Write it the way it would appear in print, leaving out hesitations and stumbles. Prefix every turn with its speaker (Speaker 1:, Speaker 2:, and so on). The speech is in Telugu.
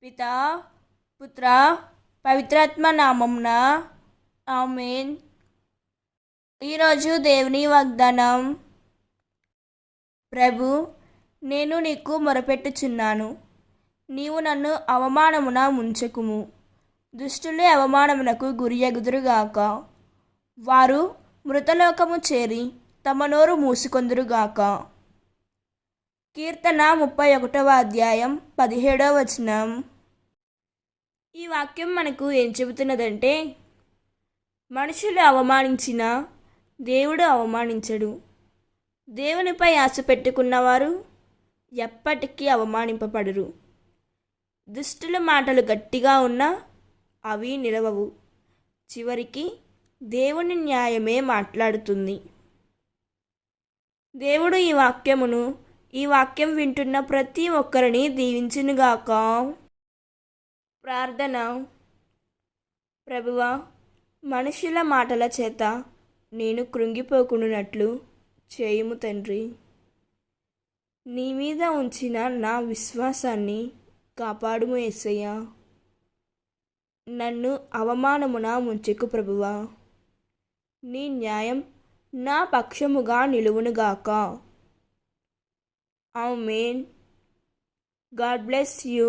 Speaker 1: పితా పుత్ర పవిత్రాత్మ నామమున ఆమేన్. ఈరోజు దేవుని వాగ్దానం. ప్రభు, నేను నీకు మొరపెట్టుచున్నాను, నీవు నన్ను అవమానమున ముంచకుము. దుష్టులే అవమానమునకు గురియగుదురుగాక. వారు మృతలోకము చేరి తమ నోరు మూసుకొందురుగాక. కీర్తన 31వ అధ్యాయం 17వ వచనం. ఈ వాక్యం మనకు ఏం చెబుతున్నదంటే, మనుషులు అవమానించినా దేవుడు అవమానించడు. దేవునిపై ఆశ పెట్టుకున్నవారు ఎప్పటికీ అవమానింపబడరు. దుష్టుల మాటలు గట్టిగా ఉన్నా అవి నిలవవు. చివరికి దేవుని న్యాయమే మాట్లాడుతుంది. దేవుడు ఈ వాక్యం వింటున్న ప్రతి ఒక్కరిని దీవించునుగాక. ప్రార్థన. ప్రభువా, మనుషుల మాటల చేత నేను కృంగిపోకుండానట్లు చేయుము తండ్రి. నీ మీద ఉంచిన నా విశ్వాసాన్ని కాపాడుము యేసయ్యా. నన్ను అవమానమున ముంచెకు ప్రభువా. నీ న్యాయం నా పక్షముగా నిలువునుగాక. ఆమేన్. God bless you.